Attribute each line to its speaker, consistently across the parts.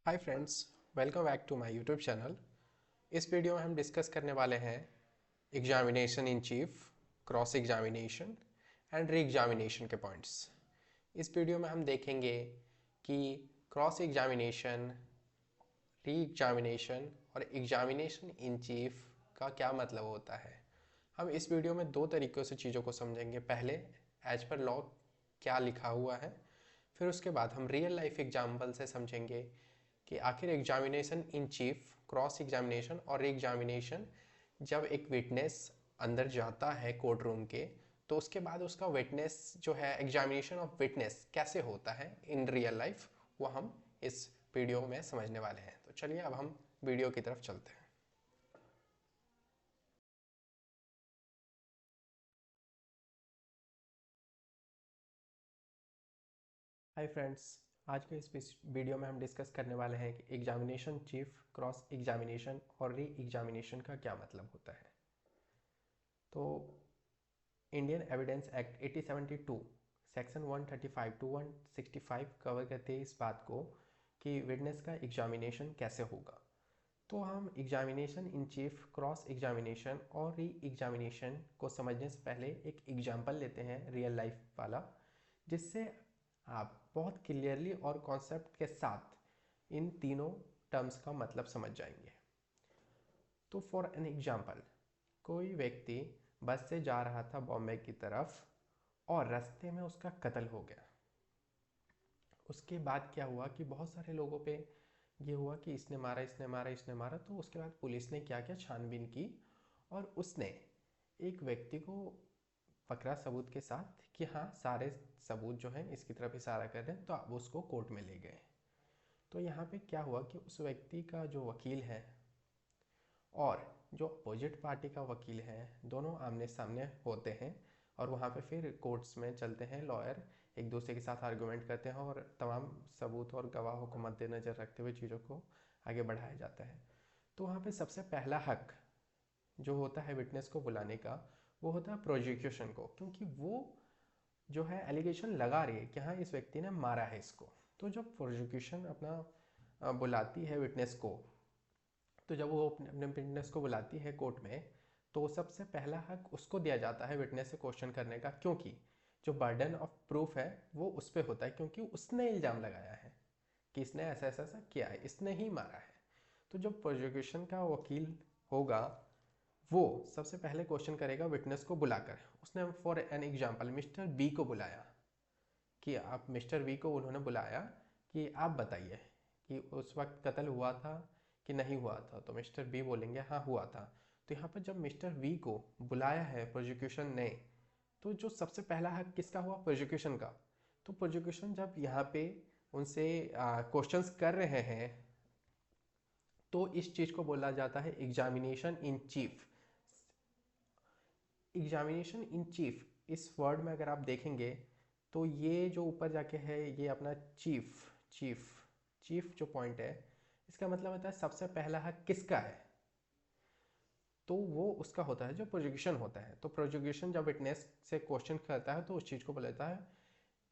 Speaker 1: Hi friends, welcome back to my YouTube channel. इस video में हम डिस्कस करने वाले हैं examination in chief, cross examination and re examination के पॉइंट्स। इस वीडियो में हम देखेंगे कि क्रॉस एग्जामिनेशन, री एग्जामिनेशन और एग्जामिनेशन इन चीफ का क्या मतलब होता है। हम इस वीडियो में दो तरीक़ों से चीज़ों को समझेंगे। पहले एज पर लॉ क्या लिखा हुआ है, फिर उसके बाद हम रियल लाइफ एग्जाम्पल से समझेंगे कि आखिर examination in chief, cross examination और एग्जामिनेशन, जब एक विटनेस अंदर जाता है कोर्ट रूम के, तो उसके बाद उसका विटनेस जो है, एग्जामिनेशन ऑफ विटनेस कैसे होता है इन रियल लाइफ, वो हम इस वीडियो में समझने वाले हैं। तो चलिए अब हम वीडियो की तरफ चलते हैं। हाय फ्रेंड्स, आज के इस वीडियो में हम डिस्कस करने वाले हैं कि एग्जामिनेशन चीफ, क्रॉस एग्जामिनेशन और री एग्जामिनेशन का क्या मतलब होता है। तो Indian Evidence Act 1872 section 135 to 165 cover करते हैं इस बात को कि विटनेस का एग्जामिनेशन कैसे होगा। तो हम examination in chief, cross examination और री एग्जामिनेशन को समझने से पहले एक एग्जाम्पल लेते हैं रियल लाइफ वाला, जिससे आप बहुत क्लियरली और कॉन्सेप्ट के साथ इन तीनों टर्म्स का मतलब समझ जाएंगे। तो फॉर एन एग्जाम्पल, कोई व्यक्ति बस से जा रहा था बॉम्बे की तरफ और रास्ते में उसका कत्ल हो गया। उसके बाद क्या हुआ कि बहुत सारे लोगों पे ये हुआ कि इसने मारा, इसने मारा, इसने मारा। तो उसके बाद पुलिस ने क्या किया, छानबीन की और उसने एक व्यक्ति को पकड़ा सबूत के साथ कि हाँ, सारे सबूत जो हैं इसकी तरफ इशारा कर रहे हैं, तो आप उसको कोर्ट में ले गए। तो यहाँ पे क्या हुआ कि उस व्यक्ति का जो वकील है और जो अपोजिट पार्टी का वकील है, दोनों आमने सामने होते हैं और वहाँ पे फिर कोर्ट्स में चलते हैं। लॉयर एक दूसरे के साथ आर्गूमेंट करते हैं और तमाम सबूत और गवाहों को मद्देनज़र रखते हुए चीज़ों को आगे बढ़ाया जाता है। तो वहाँ पे सबसे पहला हक जो होता है विटनेस को बुलाने का, वो होता है प्रोसिक्यूशन को, क्योंकि वो जो है एलिगेशन लगा रही है कि हाँ, इस व्यक्ति ने मारा है इसको। तो जब प्रोसिक्यूशन अपना बुलाती है विटनेस को, तो जब वो अपने विटनेस को बुलाती है कोर्ट में, तो सबसे पहला हक उसको दिया जाता है विटनेस से क्वेश्चन करने का, क्योंकि जो बर्डन ऑफ प्रूफ है वो उस पर होता है, क्योंकि उसने इल्ज़ाम लगाया है कि इसने ऐसा ऐसा ऐसा किया है, इसने ही मारा है। तो जो प्रोसिक्यूशन का वकील होगा, वो सबसे पहले क्वेश्चन करेगा विटनेस को बुलाकर। उसने for an example mister B को बुलाया कि आप, मिस्टर वी को उन्होंने बुलाया कि आप बताइए कि उस वक्त कत्ल हुआ था कि नहीं हुआ था। तो मिस्टर बी बोलेंगे हाँ हुआ था। तो यहाँ पर जब मिस्टर वी को बुलाया है प्रोसिक्यूशन ने, तो जो सबसे पहला हक किसका हुआ, प्रोसिक्यूशन का। तो प्रोसिक्यूशन जब यहाँ पे उनसे क्वेश्चंस कर रहे हैं, तो इस चीज़ को बोला जाता है examination in chief. Examination in chief, इस वर्ड में अगर आप देखेंगे तो ये जो ऊपर जाके है, ये अपना चीफ, चीफ चीफ जो पॉइंट है, इसका मतलब होता है सबसे पहला हक किसका है। तो वो उसका होता है जो प्रोसिक्यूशन होता है। तो प्रोसिक्यूशन जब विटनेस से क्वेश्चन करता है तो उस चीज़ को बोला जाता है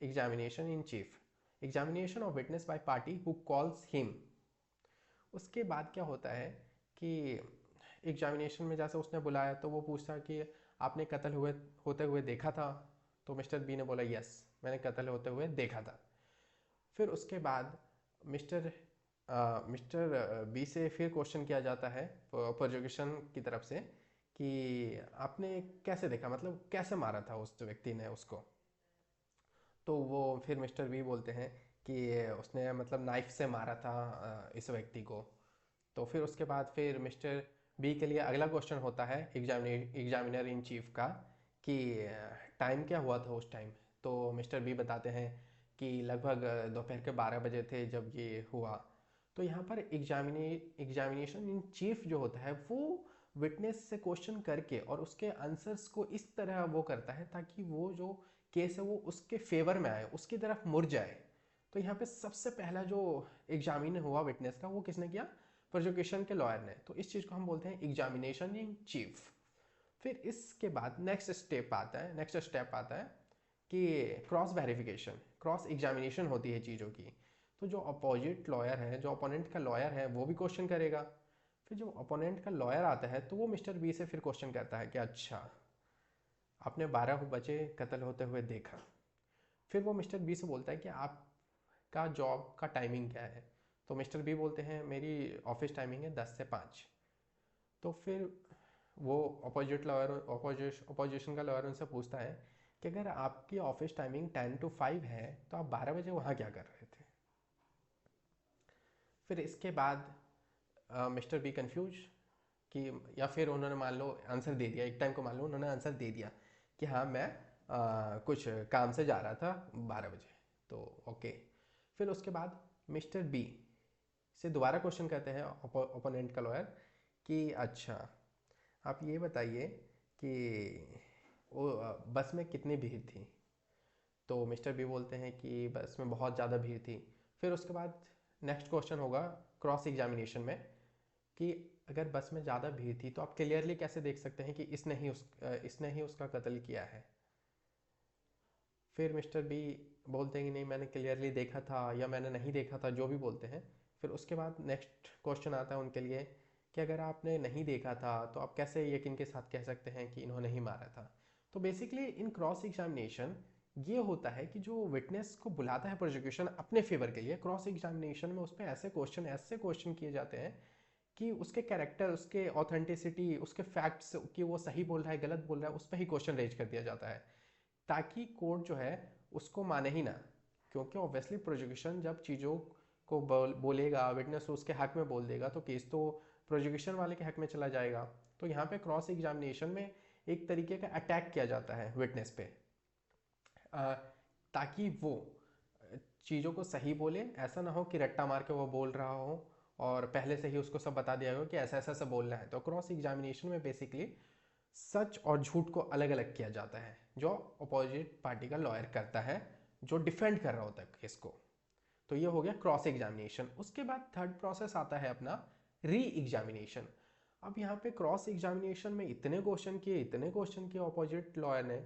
Speaker 1: examination in chief. Examination of witness bye party who calls him. उसके बाद क्या होता है कि एग्जामिनेशन में जैसे उसने बुलाया तो वो पूछता कि आपने कत्ल हुए होते हुए देखा था। तो मिस्टर बी ने बोला यस, मैंने कत्ल होते हुए देखा था। फिर उसके बाद मिस्टर मिस्टर बी से फिर क्वेश्चन किया जाता है प्रोसिक्यूशन की तरफ से कि आपने कैसे देखा, मतलब कैसे मारा था उस व्यक्ति ने उसको। तो वो फिर मिस्टर बी बोलते हैं कि उसने मतलब नाइफ से मारा था इस व्यक्ति को। तो फिर उसके बाद फिर मिस्टर बी के लिए अगला क्वेश्चन होता है एग्जामिनर इन चीफ का कि टाइम क्या हुआ था उस टाइम। तो मिस्टर बी बताते हैं कि लगभग दोपहर के 12 बजे थे जब ये हुआ। तो यहाँ पर एग्जामिनेशन इन चीफ जो होता है, वो विटनेस से क्वेश्चन करके और उसके आंसर्स को इस तरह वो करता है ताकि वो जो केस है वो उसके फेवर में आए, उसकी तरफ मुड़ जाए। तो यहाँ पे सबसे पहला जो एग्जामिन हुआ विटनेस का, वो किसने किया, प्रोसिक्यूशन के लॉयर ने। तो इस चीज़ को हम बोलते हैं एग्जामिनेशन इन चीफ। फिर इसके बाद नेक्स्ट स्टेप आता है कि क्रॉस वेरिफिकेशन, क्रॉस एग्जामिनेशन होती है चीज़ों की। तो जो अपोजिट लॉयर है, जो अपोनेंट का लॉयर है, वो भी क्वेश्चन करेगा। फिर जो अपोनेंट का लॉयर आता है तो वो मिस्टर बी से फिर क्वेश्चन करता है कि अच्छा, आपने 12 बजे कत्ल होते हुए देखा। फिर वो मिस्टर बी से बोलता है कि आपका जॉब का टाइमिंग क्या है। तो मिस्टर बी बोलते हैं मेरी ऑफिस टाइमिंग है 10 से 5। तो फिर वो अपोजिट लॉयर अपोजिशन का लॉयर उनसे पूछता है कि अगर आपकी ऑफिस टाइमिंग 10 to 5 है तो आप 12 बजे वहाँ क्या कर रहे थे। फिर इसके बाद मिस्टर बी कंफ्यूज कि, या फिर उन्होंने मान लो आंसर दे दिया, एक टाइम को मान लो उन्होंने आंसर दे दिया कि हाँ मैं कुछ काम से जा रहा था 12 बजे। तो ओके। फिर उसके बाद मिस्टर बी से दोबारा क्वेश्चन करते हैं ओपोनेंट का लॉयर कि अच्छा, आप ये बताइए कि वो बस में कितनी भीड़ थी। तो मिस्टर बी बोलते हैं कि बस में बहुत ज़्यादा भीड़ थी। फिर उसके बाद नेक्स्ट क्वेश्चन होगा क्रॉस एग्जामिनेशन में कि अगर बस में ज़्यादा भीड़ थी तो आप क्लियरली कैसे देख सकते हैं कि इसने ही उसका कत्ल किया है। फिर मिस्टर बी बोलते हैं कि नहीं, मैंने क्लियरली देखा था या मैंने नहीं देखा था, जो भी बोलते हैं। फिर उसके बाद नेक्स्ट क्वेश्चन आता है उनके लिए कि अगर आपने नहीं देखा था तो आप कैसे यकीन के साथ कह सकते हैं कि इन्होंने ही मारा था। तो बेसिकली इन क्रॉस एग्जामिनेशन ये होता है कि जो विटनेस को बुलाता है प्रोसिक्यूशन अपने फेवर के लिए, क्रॉस एग्जामिनेशन में उस पर ऐसे क्वेश्चन किए जाते हैं कि उसके कैरेक्टर, उसके ऑथेंटिसिटी, उसके फैक्ट्स कि वो सही बोल रहा है गलत बोल रहा है, उस पर ही क्वेश्चन रेज कर दिया जाता है ताकि कोर्ट जो है उसको माने ही ना। क्योंकि ऑब्वियसली प्रोसिक्यूशन जब चीज़ों को बोलेगा, विटनेस उसके हक में बोल देगा तो केस तो प्रोसिक्यूशन वाले के हक में चला जाएगा। तो यहाँ पे क्रॉस एग्जामिनेशन में एक तरीके का अटैक किया जाता है विटनेस पे, ताकि वो चीज़ों को सही बोले। ऐसा ना हो कि रट्टा मार के वो बोल रहा हो और पहले से ही उसको सब बता दिया हो कि ऐसा ऐसा सब बोलना है। तो क्रॉस एग्जामिनेशन में बेसिकली सच और झूठ को अलग अलग किया जाता है, जो अपोजिट पार्टी का लॉयर करता है जो डिफेंड कर रहा होता है केस को। तो ये हो गया क्रॉस एग्जामिनेशन। उसके बाद थर्ड प्रोसेस आता है अपना री एग्जामिनेशन। अब यहाँ पे क्रॉस एग्जामिनेशन में इतने क्वेश्चन किए अपोजिट लॉयर ने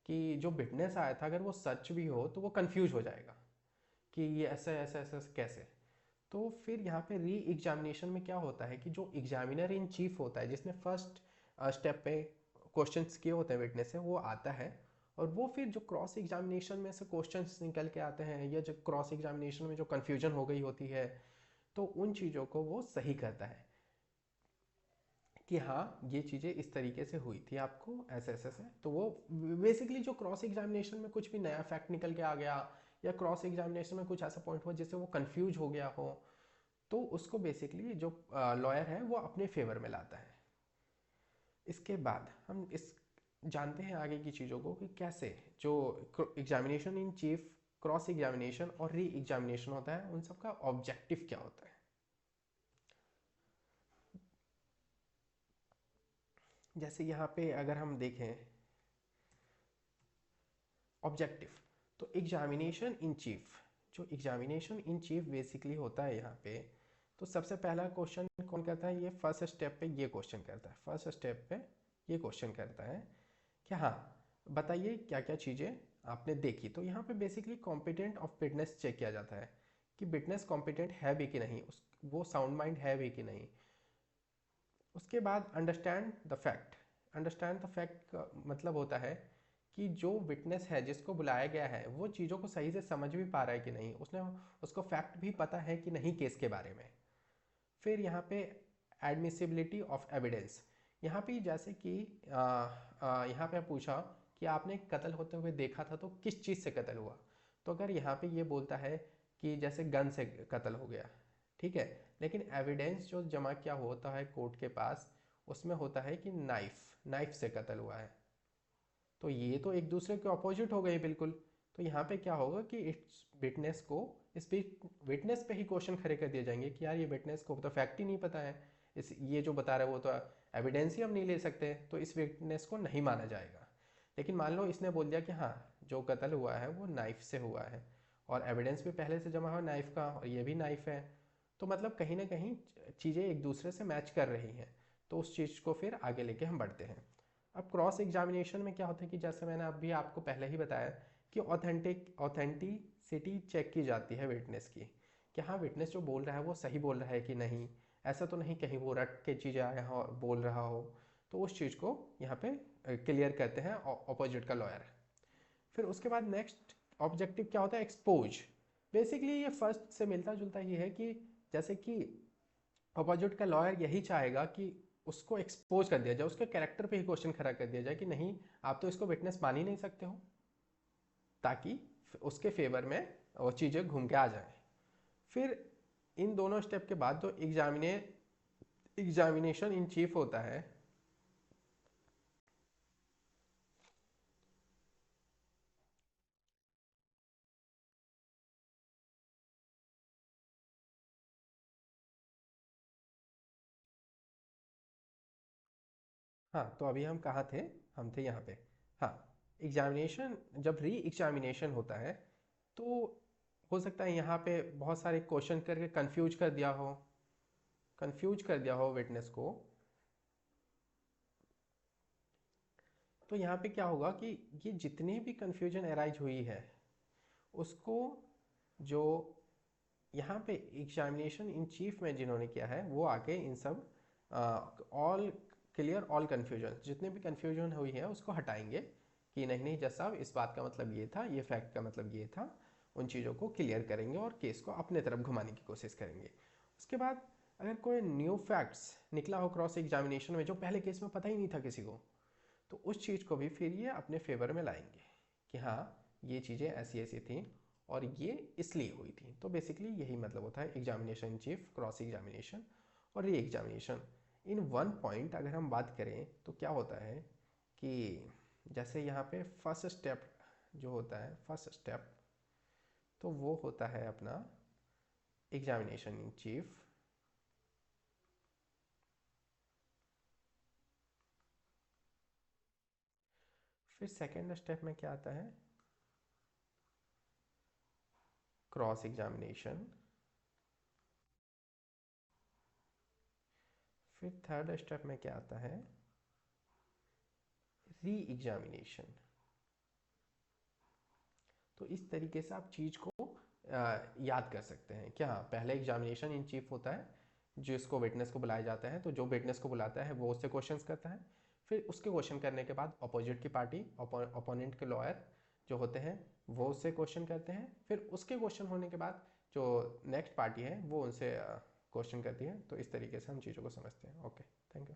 Speaker 1: कि जो विटनेस आया था अगर वो सच भी हो तो वो कंफ्यूज हो जाएगा कि ये ऐसा कैसे। तो फिर यहाँ पे री एग्जामिनेशन में क्या होता है कि जो एग्जामिनर इन चीफ होता है, जिसने फर्स्ट स्टेप पे क्वेश्चंस किए होते हैं विटनेस से, वो आता है और वो फिर जो क्रॉस एग्जामिनेशन में से क्वेश्चंस निकल के आते हैं या जो क्रॉस एग्जामिनेशन में जो कन्फ्यूजन हो गई होती है तो उन चीज़ों को वो सही करता है कि हाँ ये चीज़ें इस तरीके से हुई थी, आपको ऐसे। तो वो बेसिकली जो क्रॉस एग्जामिनेशन में कुछ भी नया फैक्ट निकल के आ गया या क्रॉस एग्जामिनेशन में कुछ ऐसा पॉइंट हुआ जिससे वो कंफ्यूज हो गया हो, तो उसको बेसिकली जो लॉयर है वो अपने फेवर में लाता है। इसके बाद हम इस जानते हैं आगे की चीज़ों को कि कैसे जो examination in chief, cross examination और री एग्जामिनेशन होता है, उन सब का ऑब्जेक्टिव क्या होता है। जैसे यहाँ पे अगर हम देखें ऑब्जेक्टिव, तो एग्जामिनेशन इन चीफ, जो एग्जामिनेशन इन चीफ बेसिकली होता है यहाँ पे, तो सबसे पहला क्वेश्चन कौन करता है, ये फर्स्ट स्टेप पे ये क्वेश्चन करता है। फर्स्ट स्टेप पे ये क्वेश्चन करता है कि हाँ बताइए क्या क्या चीज़ें आपने देखी। तो यहाँ पे basically competent of fitness check किया जाता है कि फिटनेस कॉम्पिटेंट है भी कि नहीं, वो साउंड माइंड है भी कि नहीं। उसके बाद अंडरस्टैंड द फैक्ट का मतलब होता है कि जो विटनेस है जिसको बुलाया गया है वो चीज़ों को सही से समझ भी पा रहा है कि नहीं, उसने उसको फैक्ट भी पता है कि नहीं केस के बारे में। फिर यहाँ पे एडमिसिबिलिटी ऑफ एविडेंस, यहाँ पे जैसे कि यहाँ पे पूछा कि आपने कत्ल होते हुए देखा था तो किस चीज़ से कत्ल हुआ। तो अगर यहाँ पे ये बोलता है कि जैसे गन से कत्ल हो गया, ठीक है, लेकिन एविडेंस जो जमा किया होता है कोर्ट के पास उसमें होता है कि नाइफ से कत्ल हुआ है। तो ये तो एक दूसरे के अपोजिट हो गए बिल्कुल। तो यहाँ पे क्या होगा कि इस विटनेस को, इस विटनेस पे ही क्वेश्चन खड़े कर दिए जाएंगे कि यार ये विटनेस को तो फैक्ट ही नहीं पता है, इस ये जो बता रहा है वो तो एविडेंस ही हम नहीं ले सकते, तो इस विटनेस को नहीं माना जाएगा। लेकिन मान लो इसने बोल दिया कि हाँ जो कत्ल हुआ है वो नाइफ से हुआ है और एविडेंस भी पहले से जमा हुआ नाइफ का और ये भी नाइफ है, तो मतलब कहीं ना कहीं चीज़ें एक दूसरे से मैच कर रही हैं। तो उस चीज़ को फिर आगे लेके हम बढ़ते हैं। अब क्रॉस एग्जामिनेशन में क्या होता है कि जैसे मैंने अभी आपको पहले ही बताया कि ऑथेंटिसिटी चेक की जाती है विटनेस की, कि हाँ विटनेस जो बोल रहा है वो सही बोल रहा है कि नहीं, ऐसा तो नहीं कहीं वो रट के चीज़ें यहाँ बोल रहा हो। तो उस चीज़ को यहाँ पे क्लियर करते हैं ऑपोजिट का लॉयर। फिर उसके बाद नेक्स्ट ऑब्जेक्टिव क्या होता है, एक्सपोज। बेसिकली ये फर्स्ट से मिलता जुलता ही है कि जैसे कि अपोजिट का लॉयर यही चाहेगा कि उसको एक्सपोज कर दिया जाए, उसके कैरेक्टर पे ही क्वेश्चन खड़ा कर दिया जाए कि नहीं आप तो इसको विटनेस मान ही नहीं सकते हो, ताकि उसके फेवर में वो चीज़ें घूम के आ जाए। फिर इन दोनों स्टेप के बाद जो एग्जामिनेशन इन चीफ होता है, हाँ तो अभी हम कहाँ थे, हम थे यहाँ पे। हाँ, एग्जामिनेशन जब री एग्जामिनेशन होता है तो हो सकता है यहाँ पे बहुत सारे क्वेश्चन करके कंफ्यूज कर दिया हो विटनेस को। तो यहाँ पे क्या होगा कि ये जितनी भी कंफ्यूजन अराइज हुई है उसको, जो यहाँ पे एग्जामिनेशन इन चीफ में जिन्होंने किया है वो आके इन सब ऑल क्लियर ऑल कन्फ्यूजन, जितने भी कन्फ्यूजन हुई है उसको हटाएंगे कि नहीं नहीं जज साहब इस बात का मतलब ये था, ये फैक्ट का मतलब ये था। उन चीज़ों को क्लियर करेंगे और केस को अपने तरफ घुमाने की कोशिश करेंगे। उसके बाद अगर कोई न्यू फैक्ट्स निकला हो क्रॉस एग्जामिनेशन में जो पहले केस में पता ही नहीं था किसी को, तो उस चीज़ को भी फिर ये अपने फेवर में लाएंगे कि हाँ ये चीज़ें ऐसी ऐसी थी और ये इसलिए हुई थी। तो बेसिकली यही मतलब होता है examination in chief, cross examination और re examination. In one point अगर हम बात करें तो क्या होता है कि जैसे यहाँ पे फर्स्ट स्टेप जो होता है, फर्स्ट स्टेप तो वो होता है अपना एग्जामिनेशन इन चीफ। फिर सेकेंड स्टेप में क्या आता है, क्रॉस एग्जामिनेशन। फिर थर्ड स्टेप में क्या आता है, री एग्जामिनेशन। तो इस तरीके से आप चीज़ को याद कर सकते हैं क्या, पहले एग्जामिनेशन इन चीफ होता है जिसको विटनेस को बुलाया जाता है, तो जो विटनेस को बुलाता है वो उससे क्वेश्चंस करता है। फिर उसके क्वेश्चन करने के बाद अपोजिट की पार्टी, अपोनेंट के लॉयर जो होते हैं वो उससे क्वेश्चन करते हैं। फिर उसके क्वेश्चन होने के बाद जो नेक्स्ट पार्टी है वो उनसे क्वेश्चन करती है। तो इस तरीके से हम चीज़ों को समझते हैं। Okay, thank you.